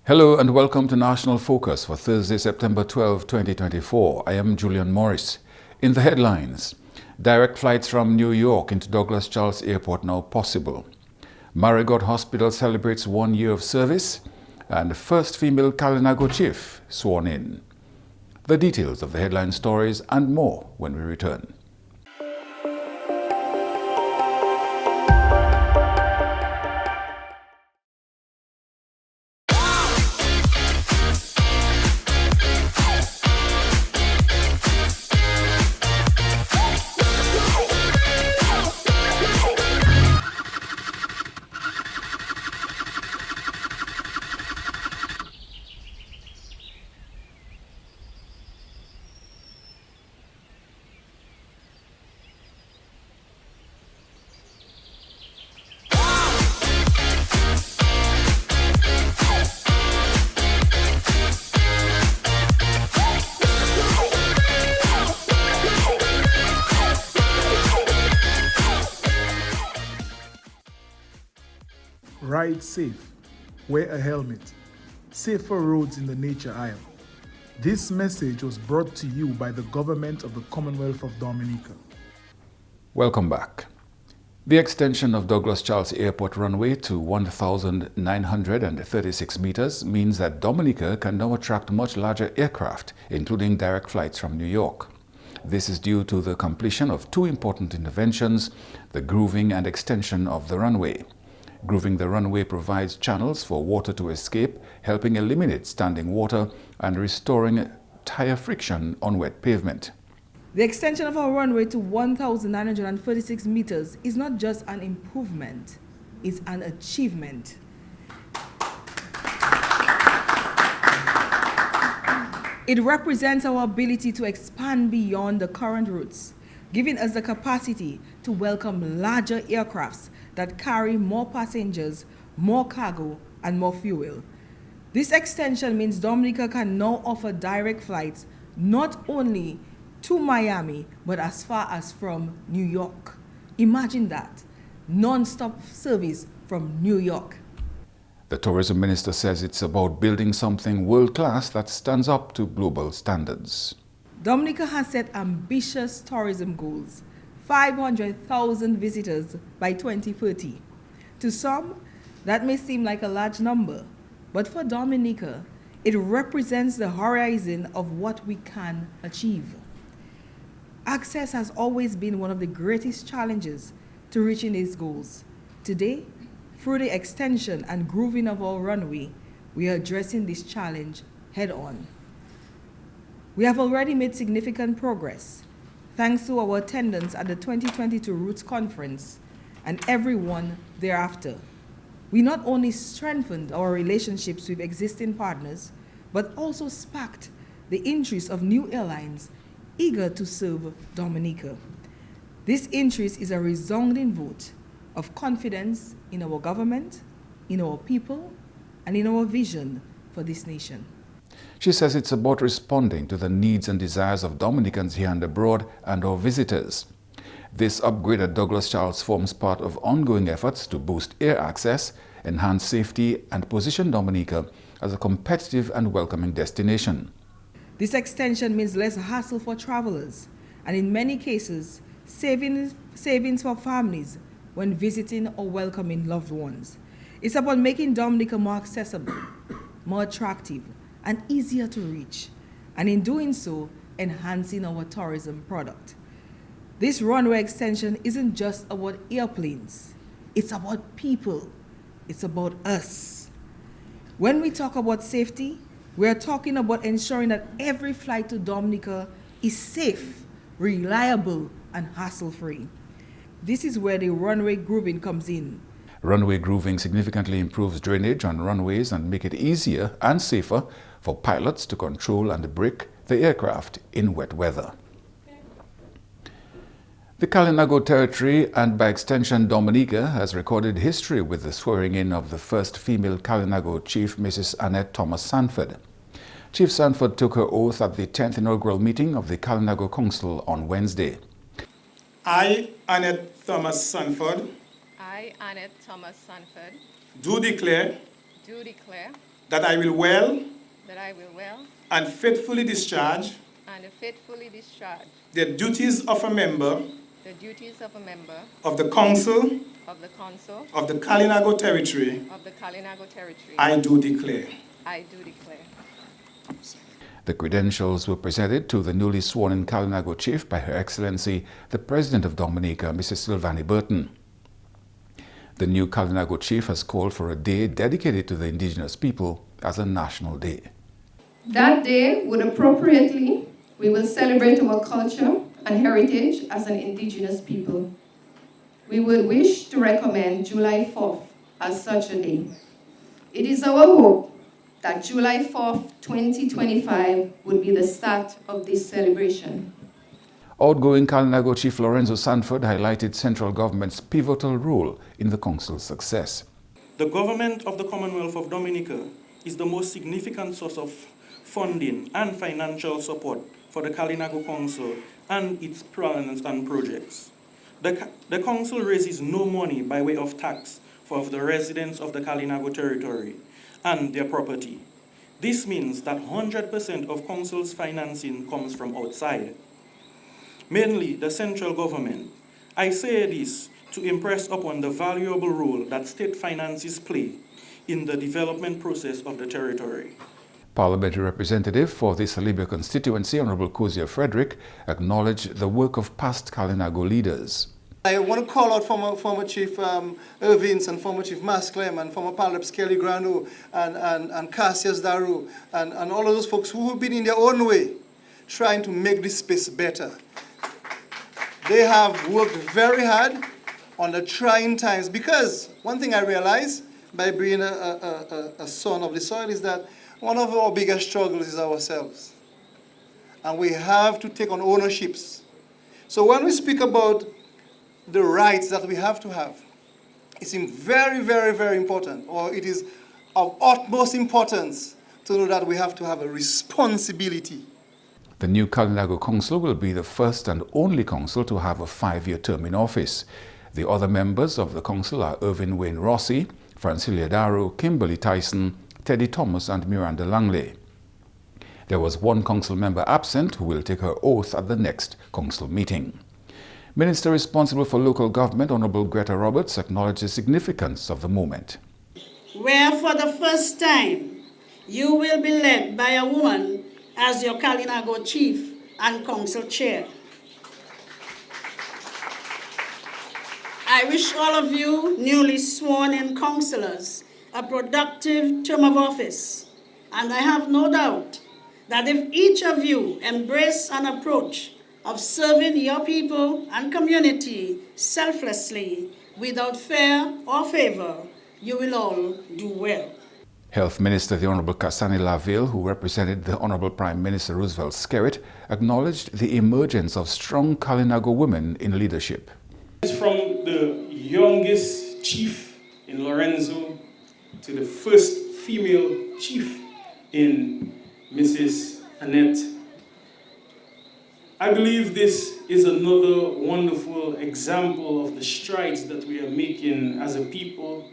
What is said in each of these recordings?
Hello and welcome to National Focus for Thursday, September 12, 2024. I am Julian Morris. In the headlines, direct flights from New York into Douglas Charles Airport now possible. Marigot Hospital celebrates 1 year of service, and the first female Kalinago chief sworn in. The details of the headline stories and more when we return. Ride safe, wear a helmet, safer roads in the nature aisle. This message was brought to you by the government of the Commonwealth of Dominica. Welcome back. The extension of Douglas Charles Airport runway to 1,936 meters means that Dominica can now attract much larger aircraft, including direct flights from New York. This is due to the completion of two important interventions, the grooving and extension of the runway. Grooving the runway provides channels for water to escape, helping eliminate standing water and restoring tire friction on wet pavement. The extension of our runway to 1,936 meters is not just an improvement, it's an achievement. It represents our ability to expand beyond the current routes, giving us the capacity to welcome larger aircrafts that carry more passengers, more cargo, and more fuel. This extension means Dominica can now offer direct flights not only to Miami, but as far as from New York. Imagine that, non-stop service from New York. The tourism minister says it's about building something world-class that stands up to global standards. Dominica has set ambitious tourism goals. 500,000 visitors by 2030. To some, that may seem like a large number, but for Dominica, it represents the horizon of what we can achieve. Access has always been one of the greatest challenges to reaching these goals. Today, through the extension and grooving of our runway, we are addressing this challenge head on. We have already made significant progress, thanks to our attendance at the 2022 Roots Conference and everyone thereafter. We not only strengthened our relationships with existing partners, but also sparked the interest of new airlines eager to serve Dominica. This interest is a resounding vote of confidence in our government, in our people, and in our vision for this nation. She says it's about responding to the needs and desires of Dominicans here and abroad and our visitors. This upgrade at Douglas Charles forms part of ongoing efforts to boost air access, enhance safety, and position Dominica as a competitive and welcoming destination. This extension means less hassle for travelers, and in many cases, savings for families when visiting or welcoming loved ones. It's about making Dominica more accessible, more attractive, and easier to reach, and in doing so, enhancing our tourism product. This runway extension isn't just about airplanes, it's about people, it's about us. When we talk about safety, we're talking about ensuring that every flight to Dominica is safe, reliable, and hassle-free. This is where the runway grooving comes in. Runway grooving significantly improves drainage on runways and make it easier and safer for pilots to control and brake the aircraft in wet weather. The Kalinago territory, and by extension Dominica, has recorded history with the swearing-in of the first female Kalinago chief, Mrs. Annette Thomas Sanford. Chief Sanford took her oath at the 10th inaugural meeting of the Kalinago Council on Wednesday. I, Annette Thomas Sanford, I, Annette Thomas Sanford, do declare that I will well that I will well and faithfully discharge and faithfully discharge the duties of a member the duties of a member of the Council of the Council of the Kalinago Territory. of the Kalinago Territory. I do declare. I do declare. The credentials were presented to the newly sworn-in Kalinago chief by Her Excellency, the President of Dominica, Mrs. Sylvanie Burton. The new Kalinago chief has called for a day dedicated to the indigenous people as a national day. That day would appropriately, we will celebrate our culture and heritage as an indigenous people. We would wish to recommend July 4th as such a day. It is our hope that July 4th, 2025 would be the start of this celebration. Outgoing Kalinago Chief Lorenzo Sanford highlighted central government's pivotal role in the council's success. The government of the Commonwealth of Dominica is the most significant source of funding and financial support for the Kalinago Council and its plans and projects. The council raises no money by way of tax for the residents of the Kalinago territory and their property. This means that 100% of council's financing comes from outside, mainly the central government. I say this to impress upon the valuable role that state finances play in the development process of the territory. Parliamentary representative for the Salibia constituency, Honorable Kozia Frederick, acknowledged the work of past Kalinago leaders. I want to call out former Chief Irvins and former Chief Masclem and former Palaps Kelly Grano and Cassius Daru and all of those folks who have been in their own way trying to make this space better. They have worked very hard on the trying times, because one thing I realize by being a son of the soil is that one of our biggest struggles is ourselves. And we have to take on ownerships. So when we speak about the rights that we have to have, it's very, very, very important, or it is of utmost importance to know that we have to have a responsibility. The new Kalinago Council will be the first and only council to have a 5-year term in office. The other members of the council are Irvin Wayne Rossi, Francilia Darrow, Kimberly Tyson, Teddy Thomas and Miranda Langley. There was one council member absent who will take her oath at the next council meeting. Minister responsible for local government, Honorable Greta Roberts, acknowledged the significance of the moment. Where for the first time you will be led by a woman as your Kalinago chief and council chair. I wish all of you newly sworn in councillors a productive term of office, and I have no doubt that if each of you embrace an approach of serving your people and community selflessly, without fear or favor, you will all do well. Health Minister the Honorable Kasani Laville, who represented the Honorable Prime Minister Roosevelt Skerritt, acknowledged the emergence of strong Kalinago women in leadership. From the youngest chief in Lorenzo to the first female chief in Mrs. Annette, I believe this is another wonderful example of the strides that we are making as a people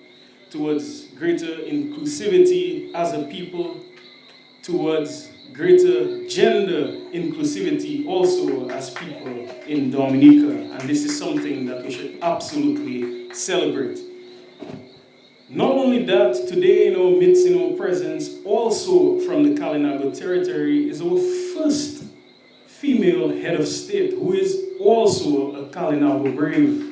towards greater inclusivity as a people, towards greater gender inclusivity also as people in Dominica. And this is something that we should absolutely celebrate. Not only that, today in our midst, in our presence, also from the Kalinago territory, is our first female head of state, who is also a Kalinago brave.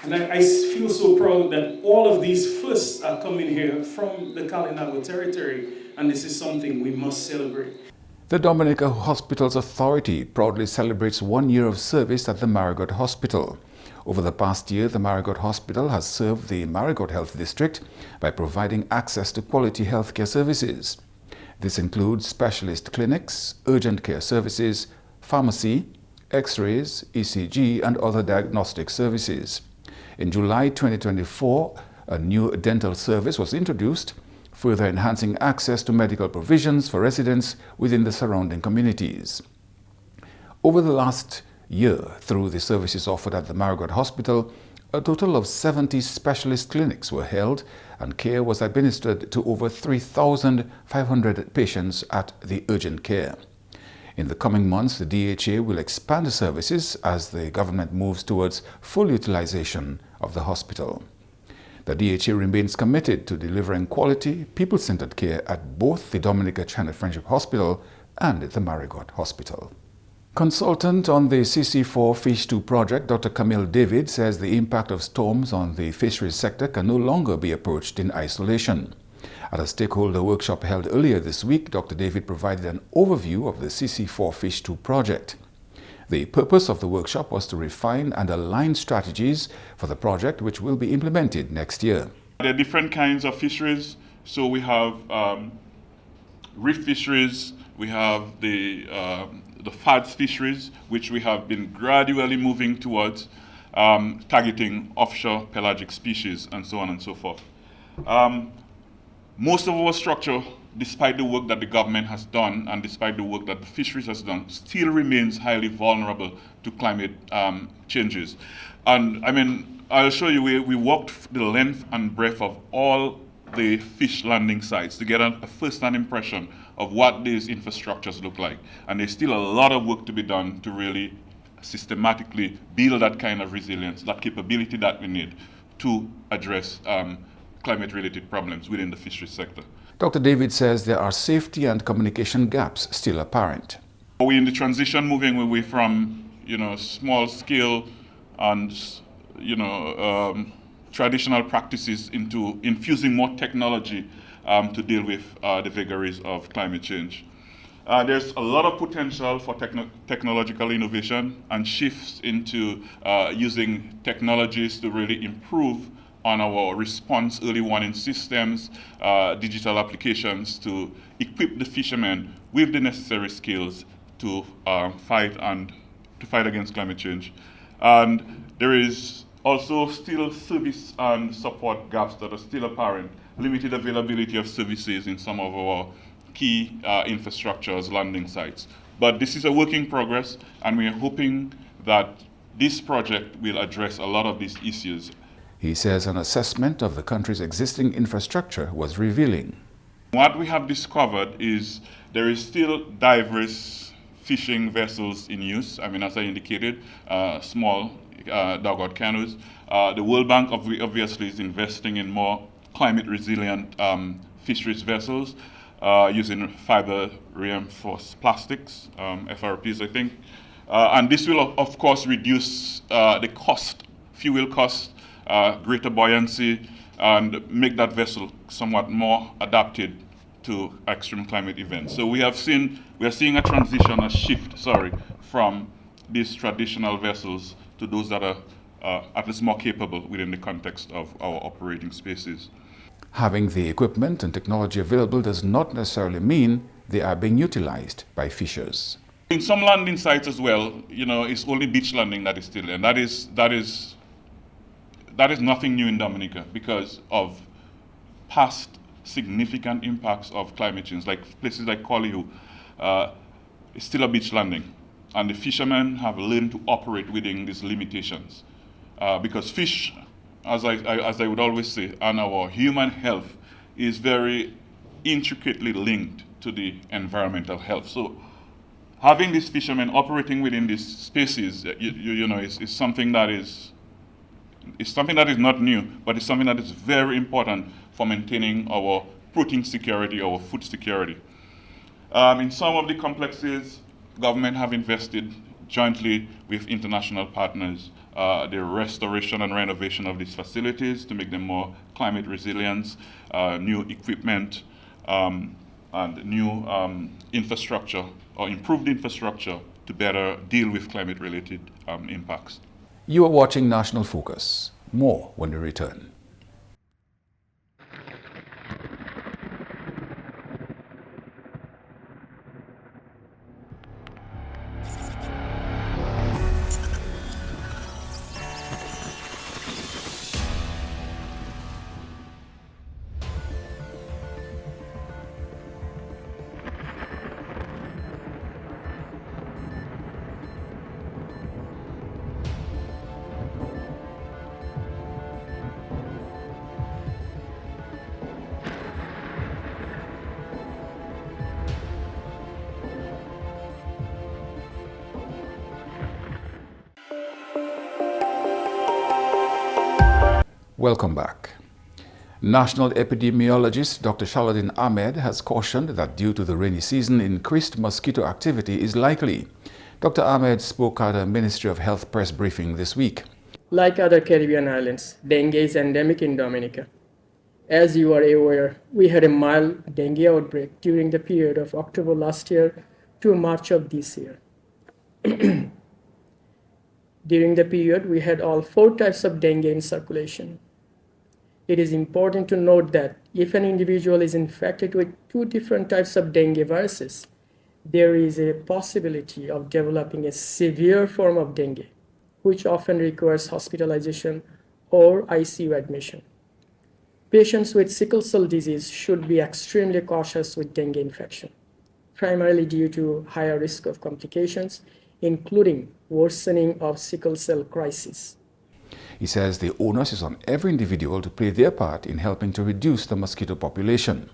And I feel so proud that all of these firsts are coming here from the Kalinago territory, and this is something we must celebrate. The Dominica Hospitals Authority proudly celebrates 1 year of service at the Marigot Hospital. Over the past year, the Marigot Hospital has served the Marigot Health District by providing access to quality healthcare services. This includes specialist clinics, urgent care services, pharmacy, X-rays, ECG, and other diagnostic services. In July 2024, a new dental service was introduced, further enhancing access to medical provisions for residents within the surrounding communities. Over the last year, through the services offered at the Marigot Hospital, A total of 70 specialist clinics were held and care was administered to over 3,500 patients at the urgent care. In the coming months, the DHA will expand the services as the government moves towards full utilization of the hospital. The DHA remains committed to delivering quality, people-centered care at both the Dominica China Friendship Hospital and the Marigot Hospital. Consultant on the CC4 Fish 2 project, Dr. Camille David, says the impact of storms on the fisheries sector can no longer be approached in isolation. At a stakeholder workshop held earlier this week, Dr. David provided an overview of the CC4 Fish 2 project. The purpose of the workshop was to refine and align strategies for the project, which will be implemented next year. There are different kinds of fisheries. So we have reef fisheries, we have the FADS fisheries, which we have been gradually moving towards targeting offshore pelagic species and so on and so forth. Most of our structure, despite the work that the government has done and despite the work that the fisheries has done, still remains highly vulnerable to climate changes. And I mean, I'll show you, we walked the length and breadth of all the fish landing sites to get a first-hand impression of what these infrastructures look like. And there's still a lot of work to be done to really systematically build that kind of resilience, that capability that we need to address climate-related problems within the fisheries sector. Dr. David says there are safety and communication gaps still apparent. We're in the transition, moving away from, small scale and, traditional practices into infusing more technology to deal with the vagaries of climate change. There's a lot of potential for technological innovation and shifts into using technologies to really improve on our response early warning systems, digital applications to equip the fishermen with the necessary skills to fight against climate change. And there is also still service and support gaps that are still apparent, limited availability of services in some of our key infrastructures, landing sites. But this is a work in progress, and we are hoping that this project will address a lot of these issues. He says an assessment of the country's existing infrastructure was revealing. What we have discovered is there is still diverse fishing vessels in use. I mean, as I indicated, small dugout canoes. The World Bank obviously is investing in more climate resilient fisheries vessels using fiber reinforced plastics, FRPs, I think. And this will, of course, reduce the cost, fuel cost, greater buoyancy, and make that vessel somewhat more adapted to extreme climate events. So we are seeing a transition, a shift, from these traditional vessels to those that are at least more capable within the context of our operating spaces. Having the equipment and technology available does not necessarily mean they are being utilized by fishers. In some landing sites as well, it's only beach landing that is still there, and that is nothing new in Dominica because of past significant impacts of climate change, like places like Kalinago. It's still a beach landing, and the fishermen have learned to operate within these limitations because fish, as I would always say, and our human health is very intricately linked to the environmental health. So having these fishermen operating within these spaces, is something that is not new, but it's something that is very important for maintaining our protein security, our food security. In some of the complexes, government have invested jointly with international partners the restoration and renovation of these facilities to make them more climate resilient, new equipment, and new infrastructure or improved infrastructure to better deal with climate-related impacts. You are watching National Focus. More when we return. Welcome back. National epidemiologist Dr. Shaladin Ahmed has cautioned that due to the rainy season, increased mosquito activity is likely. Dr. Ahmed spoke at a Ministry of Health press briefing this week. Like other Caribbean islands, dengue is endemic in Dominica. As you are aware, we had a mild dengue outbreak during the period of October last year to March of this year. During the period, we had all 4 types of dengue in circulation. It is important to note that if an individual is infected with 2 different types of dengue viruses, there is a possibility of developing a severe form of dengue, which often requires hospitalization or ICU admission. Patients with sickle cell disease should be extremely cautious with dengue infection, primarily due to higher risk of complications, including worsening of sickle cell crisis. He says the onus is on every individual to play their part in helping to reduce the mosquito population.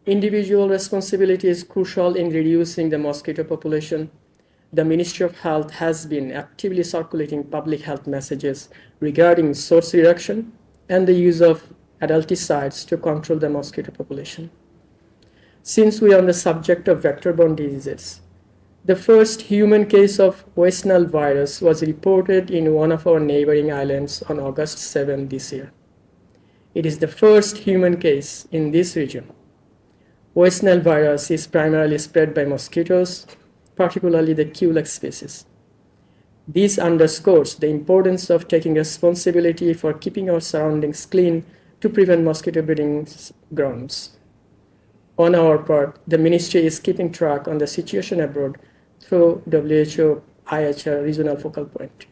Individual responsibility is crucial in reducing the mosquito population. The Ministry of Health has been actively circulating public health messages regarding source reduction and the use of adulticides to control the mosquito population. Since we are on the subject of vector-borne diseases, the first human case of West Nile virus was reported in one of our neighboring islands on August 7 this year. It is the first human case in this region. West Nile virus is primarily spread by mosquitoes, particularly the Culex species. This underscores the importance of taking responsibility for keeping our surroundings clean to prevent mosquito breeding grounds. On our part, the ministry is keeping track on the situation abroad through WHO IHR regional focal point.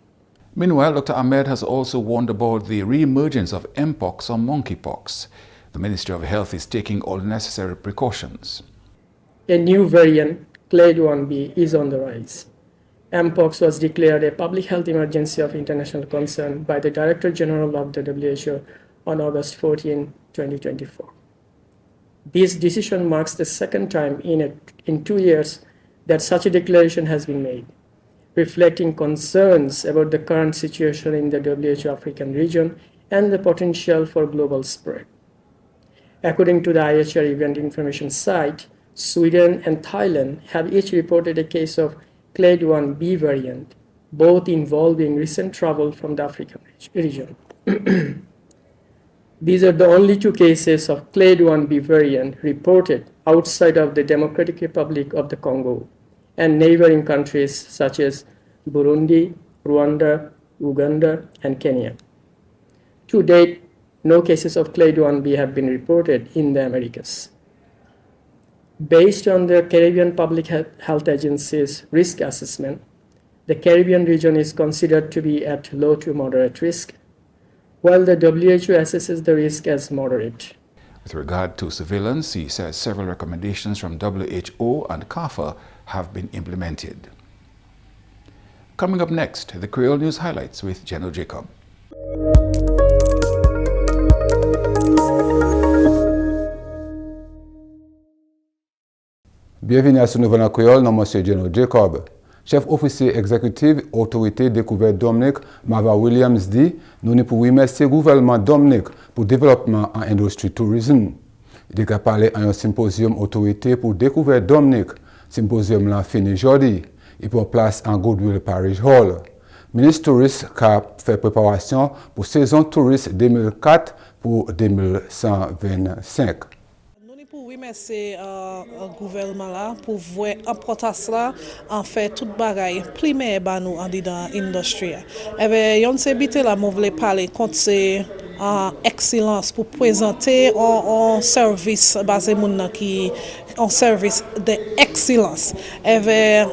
Meanwhile, Dr. Ahmed has also warned about the re-emergence of mpox or monkeypox. The Ministry of Health is taking all necessary precautions. A new variant, Clade 1b, is on the rise. Mpox was declared a public health emergency of international concern by the Director General of the WHO on August 14, 2024. This decision marks the second time in 2 years that such a declaration has been made, reflecting concerns about the current situation in the WHO African region and the potential for global spread. According to the IHR Event Information Site, Sweden and Thailand have each reported a case of Clade 1b variant, both involving recent travel from the African region. These are the only 2 cases of Clade 1b variant reported outside of the Democratic Republic of the Congo and neighboring countries such as Burundi, Rwanda, Uganda, and Kenya. To date, no cases of Clade 1b have been reported in the Americas. Based on the Caribbean Public Health Agency's risk assessment, the Caribbean region is considered to be at low to moderate risk, while the WHO assesses the risk as moderate. With regard to surveillance, he says several recommendations from WHO and CARPHA have been implemented. Coming up next, the Creole News Highlights with Jenno Jacob. Bienvenue à ce nouvel en créole, nom monsieur Jenno Jacob. Chef officier exécutif, autorité découverte Dominique, Mava Williams dit, nous ne pouvons remercier le gouvernement Dominique pour le développement en industrie tourisme. Il a parlé à un symposium autorité pour découverte Dominique. Symposium là fini aujourd'hui. Il prend place en Goodwill Parish Hall. Ministre touriste qui a fait préparation pour saison touriste 2004 pour 2125. Pour remercier le gouvernement là pour voir l'importance là en fait toute bagaille primaire ba nous en dans industrie. Et ben yon se bité là moi voulais parler contre c'est excellence pour présenter un service basé moun qui un service d'excellence. Et ben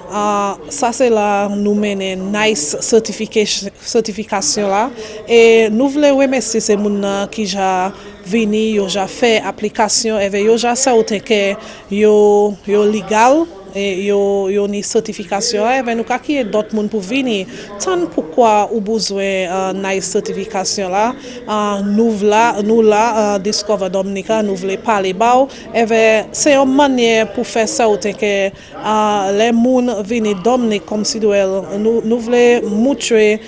ça c'est là nous mener nice certification là et nous voulons remercier ces moun qui ja vini yo ja fait application et yo ja sauté que yo legal yo ni certification et nous ka ki d'autres moun pour venir tant pourquoi ou besoin nice certification là nous là Discover Dominica nous voulons parler ba et c'est une manière pour faire ça autant que les moun venir Dominique comme si nous voulons montrer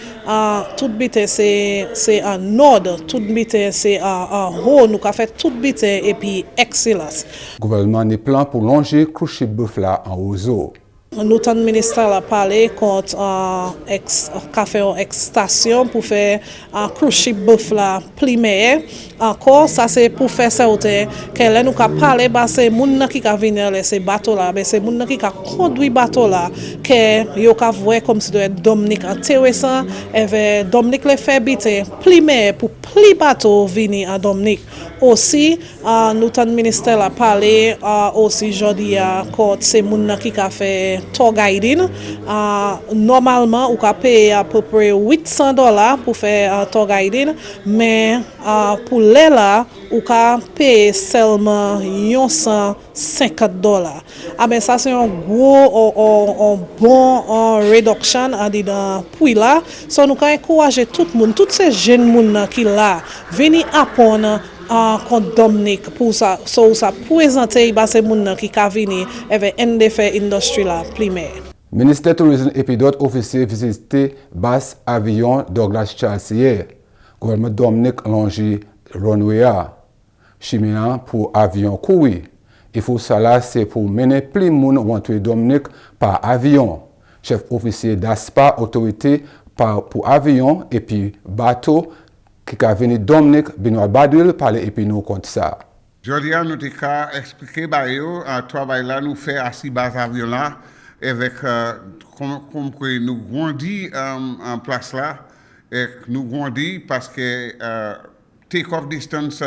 tout bite c'est en ordre tout bite c'est en haut nous ka fait tout bite et puis excellence. Gouvernement ni plan pour longer cruise ship bœuf là en Ozo. Nous avons ministère a parlé contre café station pour faire un cruise ship bœuf là primaire. Encore ça c'est pour faire ça autant que là nous ka parler bah c'est moun qui ka venir laisser bateau là mais c'est moun qui ka conduit bateau là que yo ka voir comme si doit Dominique intéressant et Dominique le fait biter primaire pour pli bateau venir à Dominique. Aussi nous avons ministère a parlé aussi jodi quand c'est moun qui ka fait tour guiding normalement ou ka payer à peu près $800 pour faire tour guiding mais pour les là ou ka payer seulement $150. Ah ben ça c'est un gros bon réduction dans puis là so nous ka encourager tout le monde toutes ces jeunes moun qui là venir apprendre contre Dominique pour ça présenter bah c'est moun qui ka venir avec NDF industrie là primaire. Ministère tourisme et puis d'autres officiers visité base avion Douglas Charles hier. Gouvernement Dominique longe runway chimia pour avion couru. Il faut ça là c'est pour mener plus moun rentrer Dominique par avion. Chef officier d'ASPA autorité pour avion et puis bateau qui a venu Dominique Benoît Badouil parler et puis nous compte ça. Aujourd'hui, nous avons expliqué le travail là nous fait à 6 bases avion là avec comme nous grandis en place là et nous grandis parce que take-off distance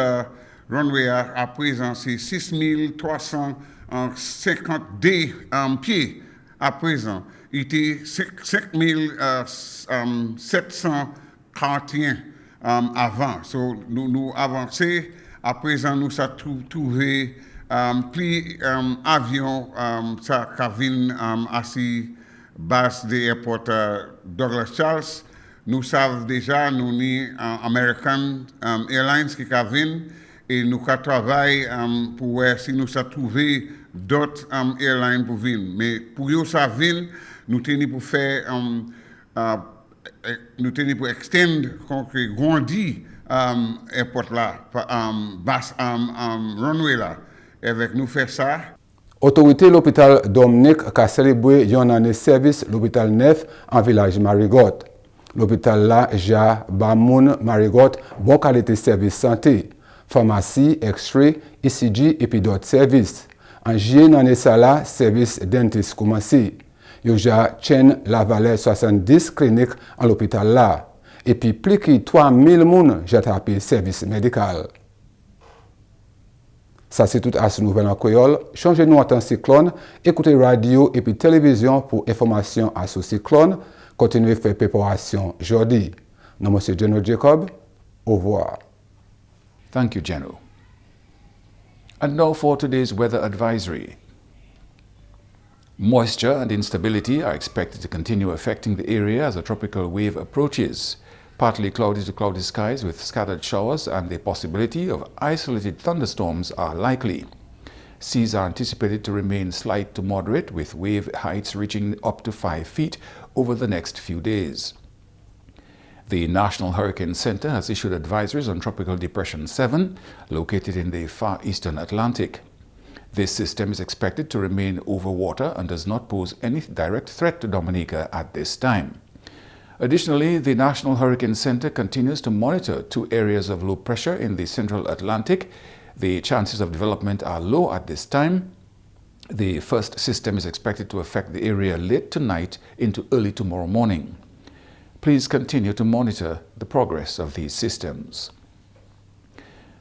runway à présent c'est 6352 pieds à présent. Il était 5741 avant. So, nous avançons. À présent, nous avons trouvé plus avion ça qui à base de l'aéroport Douglas Charles. Nous savons déjà, nous avons American Airlines qui viennent et nous travaillons pour voir si nous avons trouvé d'autres airlines pour venir. Mais pour eux, ça vient, nous tenons pour faire nous tenons pour extendre, grandir airport là, basse runway là. Avec nous faire ça. Autorité l'hôpital Dominique a célébré une année de service l'hôpital neuf en village Marigot. L'hôpital là, ja Bamoun Marigot, bonne qualité de service santé, pharmacie, X-ray, ECG et puis d'autres services. En juillet l'année ça là, service dentiste commencé. Il y a la valeur 70 cliniques à l'hôpital là. Et puis plus que 3000 personnes j'ai attrapé service médical. Ça c'est tout à ce nouvelle en créole. Changez-nous en temps cyclone, écoutez radio et puis télévision pour information à ce cyclone. Continuez à faire préparation aujourd'hui. Non, Monsieur General Jacob, au revoir. Thank you, General. And now for today's weather advisory. Moisture and instability are expected to continue affecting the area as a tropical wave approaches. Partly cloudy to cloudy skies with scattered showers and the possibility of isolated thunderstorms are likely. Seas are anticipated to remain slight to moderate with wave heights reaching up to 5 feet over the next few days. The National Hurricane Center has issued advisories on Tropical Depression 7, located in the far eastern Atlantic. This system is expected to remain over water and does not pose any direct threat to Dominica at this time. Additionally, the National Hurricane Center continues to monitor 2 areas of low pressure in the central Atlantic. The chances of development are low at this time. The first system is expected to affect the area late tonight into early tomorrow morning. Please continue to monitor the progress of these systems.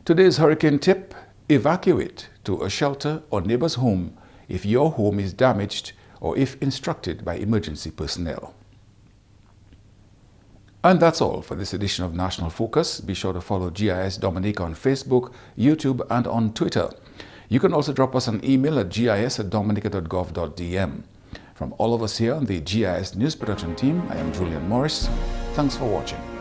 Today's hurricane tip: evacuate to a shelter or neighbor's home if your home is damaged or if instructed by emergency personnel. And that's all for this edition of National Focus. Be sure to follow GIS Dominica on Facebook, YouTube, and on Twitter. You can also drop us an email at gis@dominica.gov.dm. From all of us here on the GIS News Production team, I am Julian Morris. Thanks for watching.